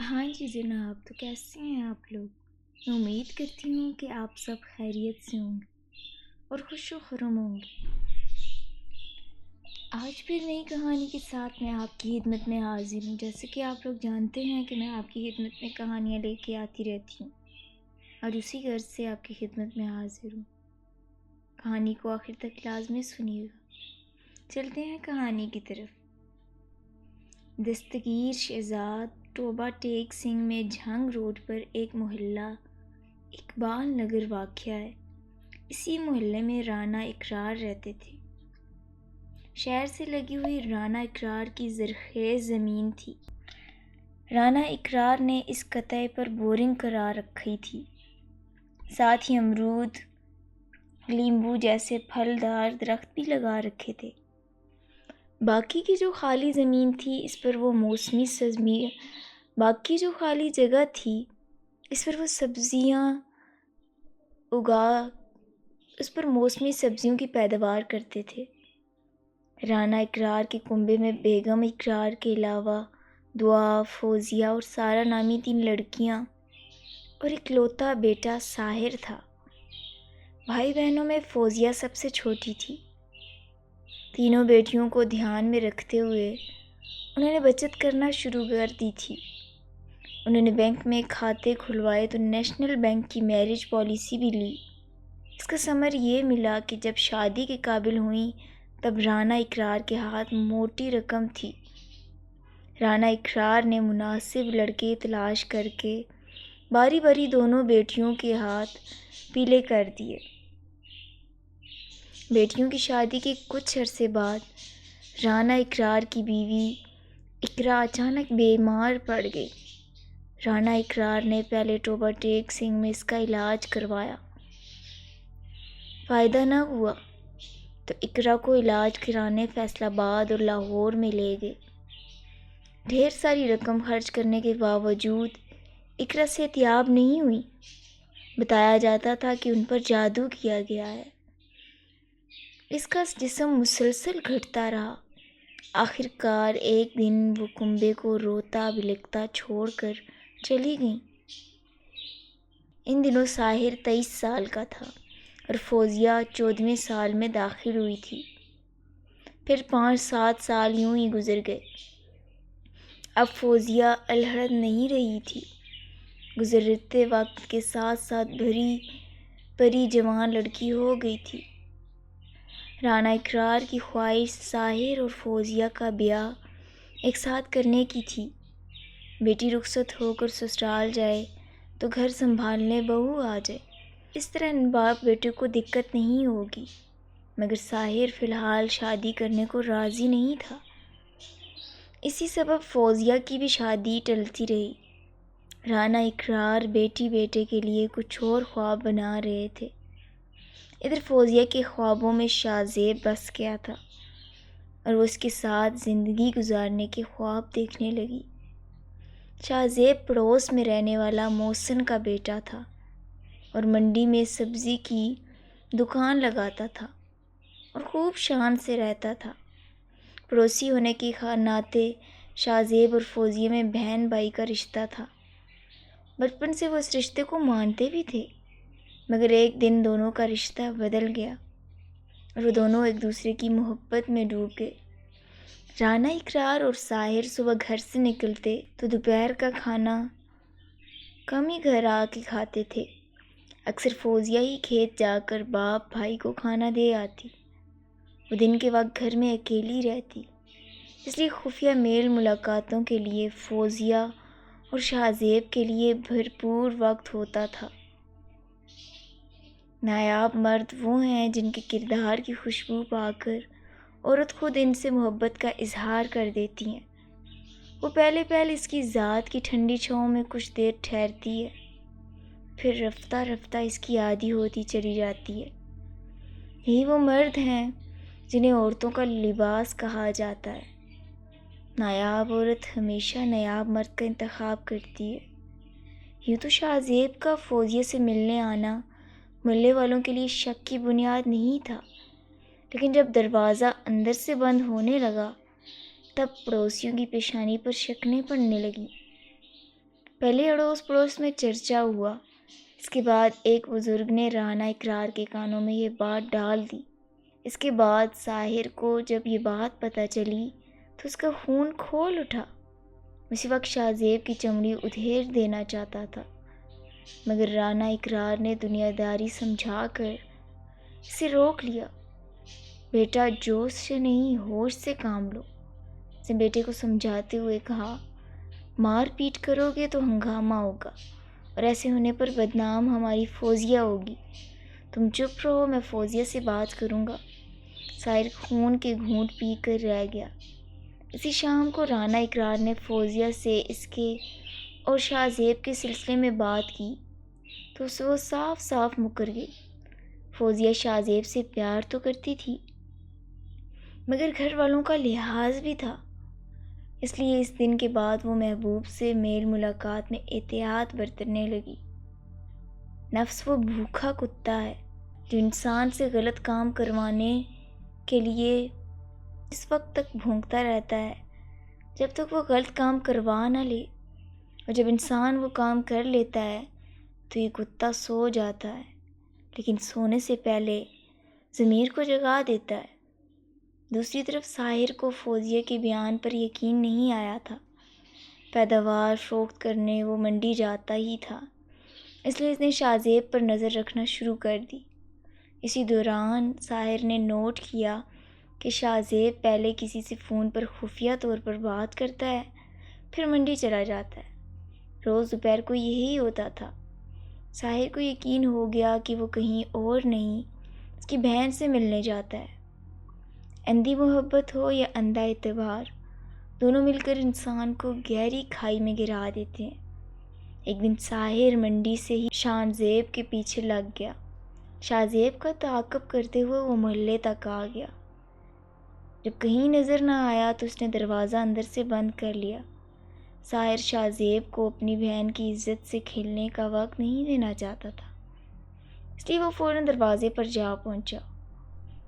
ہاں جی جناب، تو کیسے ہیں آپ لوگ؟ میں امید کرتی ہوں کہ آپ سب خیریت سے ہوں گے اور خوش و خرم ہوں گے۔ آج پھر نئی کہانی کے ساتھ میں آپ کی خدمت میں حاضر ہوں۔ جیسے کہ آپ لوگ جانتے ہیں کہ میں آپ کی خدمت میں کہانیاں لے کے آتی رہتی ہوں اور اسی غرض سے آپ کی خدمت میں حاضر ہوں۔ کہانی کو آخر تک لازمی سنیے گا۔ چلتے ہیں کہانی کی طرف۔ دستگیر شہزاد ٹوبہ ٹیک سنگھ میں جھنگ روڈ پر ایک محلہ اقبال نگر واقع ہے۔ اسی محلے میں رانا اقرار رہتے تھے۔ شہر سے لگی ہوئی رانا اقرار کی زرخیز زمین تھی۔ رانا اقرار نے اس قطعے پر بورنگ کرا رکھی تھی، ساتھ ہی امرود، لیمبو جیسے پھلدار درخت بھی لگا رکھے تھے۔ باقی کی جو خالی زمین تھی اس پر وہ موسمی سبزیوں کی پیداوار کرتے تھے۔ رانا اقرار کے کنبے میں بیگم اقرار کے علاوہ دعا، فوزیہ اور سارا نامی 3 لڑکیاں اور اکلوتا بیٹا ساحر تھا۔ بھائی بہنوں میں فوزیہ سب سے چھوٹی تھی۔ تینوں بیٹیوں کو دھیان میں رکھتے ہوئے انہوں نے بچت کرنا شروع کر دی تھی۔ انہوں نے بینک میں کھاتے کھلوائے تو نیشنل بینک کی میرج پالیسی بھی لی۔ اس کا ثمر یہ ملا کہ جب شادی کے قابل ہوئیں تب رانا اقرار کے ہاتھ موٹی رقم تھی۔ رانا اقرار نے مناسب لڑکے تلاش کر کے باری باری دونوں بیٹیوں کے ہاتھ پیلے کر دیے۔ بیٹیوں کی شادی کے کچھ عرصے بعد رانا اقرار کی بیوی اقرا اچانک بیمار پڑ گئی۔ رانا اقرار نے پہلے ٹوبہ ٹیک سنگھ میں اس کا علاج کروایا، فائدہ نہ ہوا تو اقرا کو علاج کرانے فیصل آباد اور لاہور میں لے گئے۔ ڈھیر ساری رقم خرچ کرنے کے باوجود اقرا صحتیاب نہیں ہوئی۔ بتایا جاتا تھا کہ ان پر جادو کیا گیا ہے۔ اس کا جسم مسلسل گھٹتا رہا۔ آخر کار ایک دن وہ کنبے کو روتا بلکتا چھوڑ کر چلی گئیں۔ ان دنوں ساحر 23 سال کا تھا اور فوزیہ 14ویں سال میں داخل ہوئی تھی۔ پھر 5-7 سال یوں ہی گزر گئے۔ اب فوزیہ الہڑ نہیں رہی تھی۔ گزرتے وقت کے ساتھ ساتھ بھری پری جوان لڑکی ہو گئی تھی۔ رانا اقرار کی خواہش ساحر اور فوزیہ کا بیاہ ایک ساتھ کرنے کی تھی۔ بیٹی رخصت ہو کر سسرال جائے تو گھر سنبھالنے بہو آ جائے، اس طرح باپ بیٹے کو دقت نہیں ہوگی۔ مگر ساحر فی الحال شادی کرنے کو راضی نہیں تھا۔ اسی سبب فوزیہ کی بھی شادی ٹلتی رہی۔ رانا اقرار بیٹی بیٹے کے لیے کچھ اور خواب بنا رہے تھے۔ ادھر فوزیہ کے خوابوں میں شاہ زیب بس گیا تھا اور وہ اس کے ساتھ زندگی گزارنے کے خواب دیکھنے لگی۔ شاہ زیب پڑوس میں رہنے والا محسن کا بیٹا تھا اور منڈی میں سبزی کی دکان لگاتا تھا اور خوب شان سے رہتا تھا۔ پڑوسی ہونے کے ناطے شاہ زیب اور فوزیہ میں بہن بھائی کا رشتہ تھا۔ بچپن سے وہ اس رشتے کو مانتے بھی تھے، مگر ایک دن دونوں کا رشتہ بدل گیا اور وہ دونوں ایک دوسرے کی محبت میں ڈوب گئے۔ رانا اقرار اور ساحر صبح گھر سے نکلتے تو دوپہر کا کھانا کم ہی گھر آ کے کھاتے تھے۔ اکثر فوزیہ ہی کھیت جا کر باپ بھائی کو کھانا دے آتی۔ وہ دن کے وقت گھر میں اکیلی رہتی، اس لیے خفیہ میل ملاقاتوں کے لیے فوزیہ اور شاہ زیب کے لیے بھرپور وقت ہوتا تھا۔ نایاب مرد وہ ہیں جن کے کردار کی خوشبو پا کر عورت خود ان سے محبت کا اظہار کر دیتی ہیں۔ وہ پہلے اس کی ذات کی ٹھنڈی چھاؤں میں کچھ دیر ٹھہرتی ہے، پھر رفتہ رفتہ اس کی عادی ہوتی چلی جاتی ہے۔ یہی وہ مرد ہیں جنہیں عورتوں کا لباس کہا جاتا ہے۔ نایاب عورت ہمیشہ نایاب مرد کا انتخاب کرتی ہے۔ یوں تو شاہ زیب کا فوزیہ سے ملنے آنا محلے والوں کے لیے شک کی بنیاد نہیں تھا، لیکن جب دروازہ اندر سے بند ہونے لگا تب پڑوسیوں کی پیشانی پر شکنیں پڑنے لگیں۔ پہلے اڑوس پڑوس میں چرچا ہوا، اس کے بعد ایک بزرگ نے رانا اقرار کے کانوں میں یہ بات ڈال دی۔ اس کے بعد ساحر کو جب یہ بات پتہ چلی تو اس کا خون کھول اٹھا۔ اسی وقت شاہ زیب کی چمڑی ادھیڑ دینا چاہتا تھا، مگر رانا اقرار نے دنیا داری سمجھا کر اسے روک لیا۔ بیٹا، جوش سے نہیں، ہوش سے کام لو، اس نے بیٹے کو سمجھاتے ہوئے کہا۔ مار پیٹ کرو گے تو ہنگامہ ہوگا، اور ایسے ہونے پر بدنام ہماری فوزیہ ہوگی۔ تم چپ رہو، میں فوزیہ سے بات کروں گا۔ ساحر خون کے گھونٹ پی کر رہ گیا۔ اسی شام کو رانا اقرار نے فوزیہ سے اس کے اور شاہ زیب کے سلسلے میں بات کی تو وہ صاف صاف مکر گئی۔ فوزیہ شاہ زیب سے پیار تو کرتی تھی، مگر گھر والوں کا لحاظ بھی تھا، اس لیے اس دن کے بعد وہ محبوب سے میل ملاقات میں احتیاط برتنے لگی۔ نفس وہ بھوکا کتا ہے جو انسان سے غلط کام کروانے کے لیے اس وقت تک بھونکتا رہتا ہے جب تک وہ غلط کام کروا نہ لے، اور جب انسان وہ کام کر لیتا ہے تو یہ کتا سو جاتا ہے، لیکن سونے سے پہلے ضمیر کو جگا دیتا ہے۔ دوسری طرف ساحر کو فوزیہ کے بیان پر یقین نہیں آیا تھا۔ پیداوار فروخت کرنے وہ منڈی جاتا ہی تھا، اس لیے اس نے شاہ زیب پر نظر رکھنا شروع کر دی۔ اسی دوران ساحر نے نوٹ کیا کہ شاہ زیب پہلے کسی سے فون پر خفیہ طور پر بات کرتا ہے، پھر منڈی چلا جاتا ہے۔ روز دوپہر کو یہی ہوتا تھا۔ ساحر کو یقین ہو گیا کہ وہ کہیں اور نہیں، اس کی بہن سے ملنے جاتا ہے۔ اندھی محبت ہو یا اندھا اعتبار، دونوں مل کر انسان کو گہری کھائی میں گرا دیتے ہیں۔ ایک دن ساحر منڈی سے ہی شاہ زیب کے پیچھے لگ گیا۔ شاہ زیب کا تعاقب کرتے ہوئے وہ محلے تک آ گیا۔ جب کہیں نظر نہ آیا تو اس نے دروازہ اندر سے بند کر لیا۔ ساحر شاہ زیب کو اپنی بہن کی عزت سے کھیلنے کا وقت نہیں دینا چاہتا تھا، اس لیے وہ فوراً دروازے پر جا پہنچا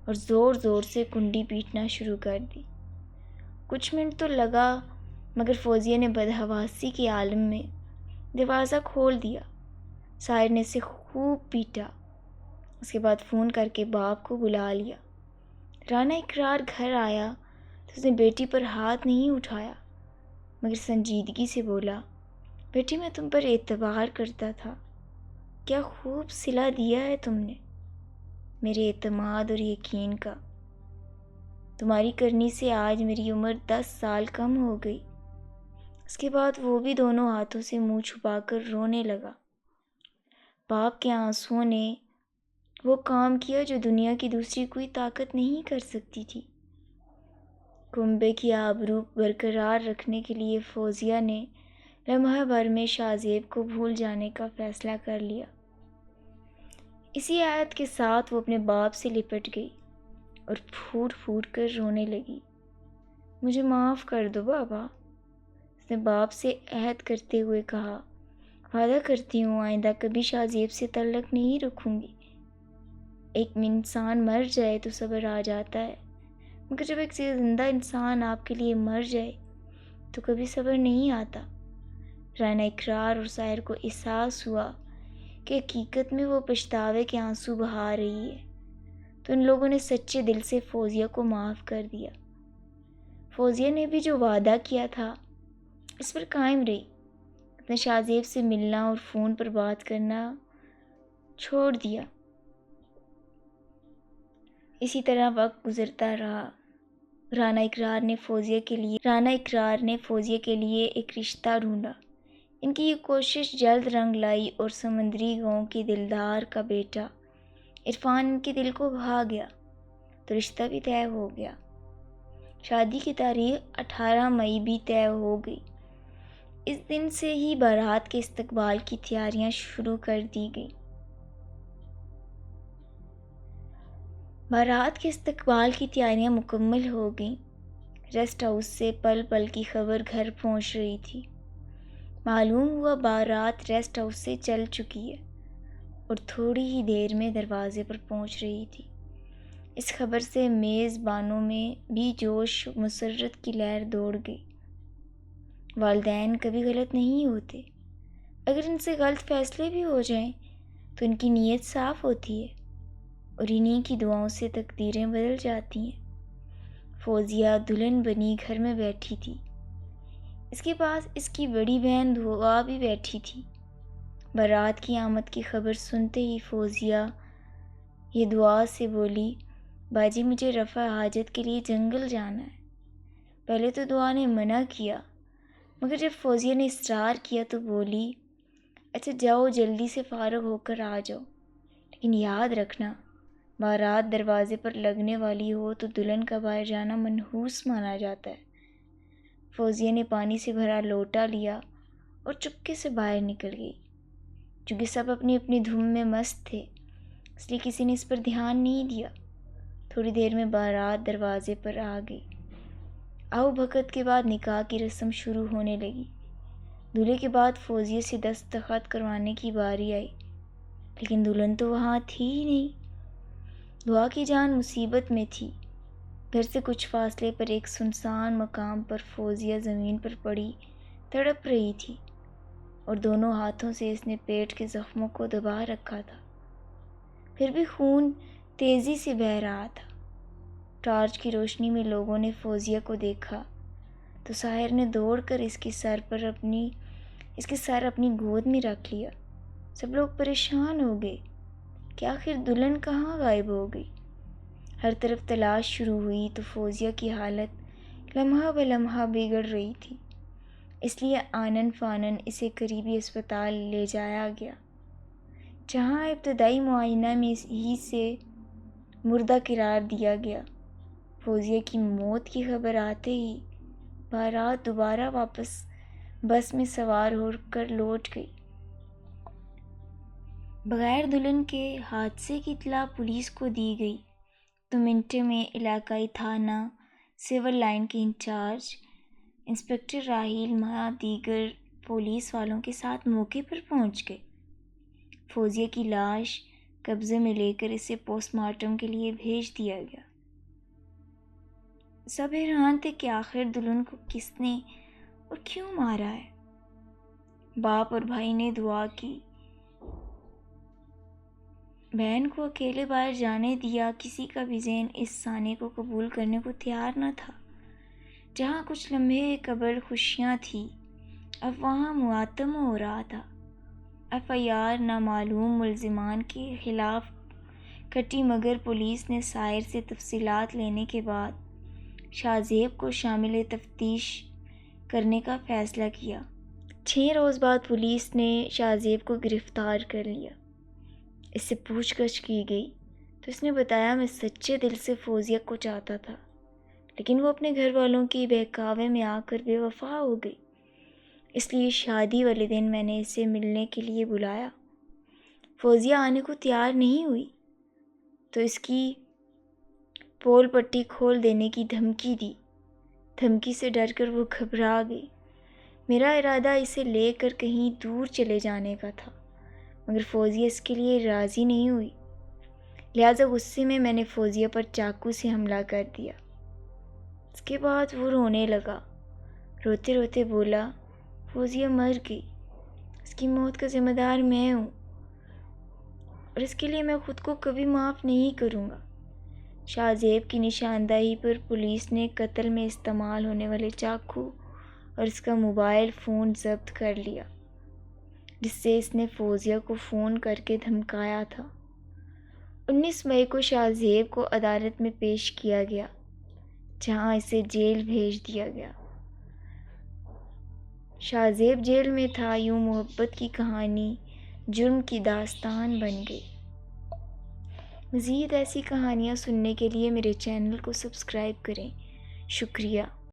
اور زور زور سے کنڈی پیٹنا شروع کر دی۔ کچھ منٹ تو لگا، مگر فوزیہ نے بدحواسی کے عالم میں دروازہ کھول دیا۔ ساحر نے اسے خوب پیٹا، اس کے بعد فون کر کے باپ کو بلا لیا۔ رانا اقرار گھر آیا تو اس نے بیٹی پر ہاتھ نہیں اٹھایا، مگر سنجیدگی سے بولا، بیٹی میں تم پر اعتبار کرتا تھا، کیا خوب صلہ دیا ہے تم نے میرے اعتماد اور یقین کا۔ تمہاری کرنی سے آج میری عمر 10 سال کم ہو گئی۔ اس کے بعد وہ بھی دونوں ہاتھوں سے منہ چھپا کر رونے لگا۔ باپ کے آنسوؤں نے وہ کام کیا جو دنیا کی دوسری کوئی طاقت نہیں کر سکتی تھی۔ کنبے کی آبرو برقرار رکھنے کے لیے فوزیہ نے لمحہ بھر میں شاہ زیب کو بھول جانے کا فیصلہ کر لیا۔ اسی عہد کے ساتھ وہ اپنے باپ سے لپٹ گئی اور پھوٹ پھوٹ کر رونے لگی۔ مجھے معاف کر دو بابا، اس نے باپ سے عہد کرتے ہوئے کہا۔ وعدہ کرتی ہوں آئندہ کبھی شاہ زیب سے تعلق نہیں رکھوں گی۔ ایک انسان مر جائے تو صبر آ جاتا ہے، مگر جب ایک زندہ انسان آپ کے لیے مر جائے تو کبھی صبر نہیں آتا۔ رانا اقرار اور ساحر کو احساس ہوا کہ حقیقت میں وہ پچھتاوے کے آنسو بہا رہی ہے، تو ان لوگوں نے سچے دل سے فوزیہ کو معاف کر دیا۔ فوزیہ نے بھی جو وعدہ کیا تھا اس پر قائم رہی، اپنے شاہ زیب سے ملنا اور فون پر بات کرنا چھوڑ دیا۔ اسی طرح وقت گزرتا رہا۔ رانا اقرار نے فوزیہ کے لیے ایک رشتہ ڈھونڈا۔ ان کی یہ کوشش جلد رنگ لائی اور سمندری گاؤں کے دلدار کا بیٹا عرفان ان کے دل کو بھا گیا تو رشتہ بھی طے ہو گیا۔ شادی کی تاریخ 18 مئی بھی طے ہو گئی۔ اس دن سے ہی بارات کے استقبال کی تیاریاں شروع کر دی گئیں۔ بارات کے استقبال کی تیاریاں مکمل ہو گئیں۔ ریسٹ ہاؤس سے پل پل کی خبر گھر پہنچ رہی تھی۔ معلوم ہوا بارات ریسٹ ہاؤس سے چل چکی ہے اور تھوڑی ہی دیر میں دروازے پر پہنچ رہی تھی۔ اس خبر سے میزبانوں میں بھی جوش و مسرت کی لہر دوڑ گئی۔ والدین کبھی غلط نہیں ہوتے، اگر ان سے غلط فیصلے بھی ہو جائیں تو ان کی نیت صاف ہوتی ہے اور انہی کی دعاؤں سے تقدیریں بدل جاتی ہیں۔ فوزیہ دلہن بنی گھر میں بیٹھی تھی۔ اس کے پاس اس کی بڑی بہن دعا بھی بیٹھی تھی۔ بارات کی آمد کی خبر سنتے ہی فوزیہ یہ دعا سے بولی، باجی مجھے رفع حاجت کے لیے جنگل جانا ہے۔ پہلے تو دعا نے منع کیا، مگر جب فوزیہ نے اصرار کیا تو بولی، اچھا جاؤ جلدی سے فارغ ہو کر آ جاؤ، لیکن یاد رکھنا بارات دروازے پر لگنے والی ہو تو دلہن کا باہر جانا منحوس مانا جاتا ہے۔ فوزیہ نے پانی سے بھرا لوٹا لیا اور چپکے سے باہر نکل گئی۔ چونکہ سب اپنی اپنی دھم میں مست تھے اس لیے کسی نے اس پر دھیان نہیں دیا۔ تھوڑی دیر میں بارات دروازے پر آ گئی۔ آؤ بھگت کے بعد نکاح کی رسم شروع ہونے لگی۔ دولہے کے بعد فوزیہ سے دستخط کروانے کی باری آئی، لیکن دلہن تو وہاں تھی ہی نہیں۔ دعا کی جان مصیبت میں تھی۔ گھر سے کچھ فاصلے پر ایک سنسان مقام پر فوزیہ زمین پر پڑی تڑپ رہی تھی اور دونوں ہاتھوں سے اس نے پیٹ کے زخموں کو دبا رکھا تھا، پھر بھی خون تیزی سے بہہ رہا تھا۔ ٹارچ کی روشنی میں لوگوں نے فوزیہ کو دیکھا تو ساحر نے دوڑ کر اس کے سر اپنی گود میں رکھ لیا۔ سب لوگ پریشان ہو گئے کہ آخر دلہن کہاں غائب ہو گئی۔ ہر طرف تلاش شروع ہوئی تو فوزیہ کی حالت لمحہ بہ لمحہ بگڑ رہی تھی، اس لیے آنن فانن اسے قریبی اسپتال لے جایا گیا، جہاں ابتدائی معائنہ میں ہی سے مردہ قرار دیا گیا۔ فوزیہ کی موت کی خبر آتے ہی بارات دوبارہ واپس بس میں سوار ہو کر لوٹ گئی۔ بغیر دلہن کے حادثے کی اطلاع پولیس کو دی گئی تو منٹوں میں علاقائی تھانہ سول لائن کے انچارج انسپکٹر راحیل ماہ دیگر پولیس والوں کے ساتھ موقع پر پہنچ گئے۔ فوزیہ کی لاش قبضے میں لے کر اسے پوسٹ مارٹم کے لیے بھیج دیا گیا۔ سب حیران تھے کہ آخر دلہن کو کس نے اور کیوں مارا ہے۔ باپ اور بھائی نے دعا کی، بہن کو اکیلے باہر جانے دیا۔ کسی کا بھی ذہن اس سانے کو قبول کرنے کو تیار نہ تھا۔ جہاں کچھ لمحے قبل خوشیاں تھیں، اب وہاں ماتم ہو رہا تھا۔ FIR نامعلوم ملزمان کے خلاف کٹی مگر پولیس نے ساحر سے تفصیلات لینے کے بعد شاہ زیب کو شامل تفتیش کرنے کا فیصلہ کیا۔ 6 روز بعد پولیس نے شاہ زیب کو گرفتار کر لیا۔ اس سے پوچھ گچھ کی گئی تو اس نے بتایا، میں سچے دل سے فوزیہ کو چاہتا تھا، لیکن وہ اپنے گھر والوں کی بہکاوے میں آ کر بے وفا ہو گئی، اس لیے شادی والے دن میں نے اسے ملنے کے لیے بلایا۔ فوزیہ آنے کو تیار نہیں ہوئی تو اس کی پول پٹی کھول دینے کی دھمکی دی۔ دھمکی سے ڈر کر وہ گھبرا گئی۔ میرا ارادہ اسے لے کر کہیں دور چلے جانے کا تھا، مگر فوزیہ اس کے لیے راضی نہیں ہوئی، لہٰذا غصے میں نے فوزیہ پر چاقو سے حملہ کر دیا۔ اس کے بعد وہ رونے لگا، روتے روتے بولا، فوزیہ مر گئی، اس کی موت کا ذمہ دار میں ہوں اور اس کے لیے میں خود کو کبھی معاف نہیں کروں گا۔ شاہ زیب کی نشاندہی پر پولیس نے قتل میں استعمال ہونے والے چاقو اور اس کا موبائل فون ضبط کر لیا، جس سے اس نے فوزیہ کو فون کر کے دھمکایا تھا۔ 19 مئی کو شاہ زیب کو عدالت میں پیش کیا گیا، جہاں اسے جیل بھیج دیا گیا۔ شاہ زیب جیل میں تھا، یوں محبت کی کہانی جرم کی داستان بن گئی۔ مزید ایسی کہانیاں سننے کے لیے میرے چینل کو سبسکرائب کریں۔ شکریہ۔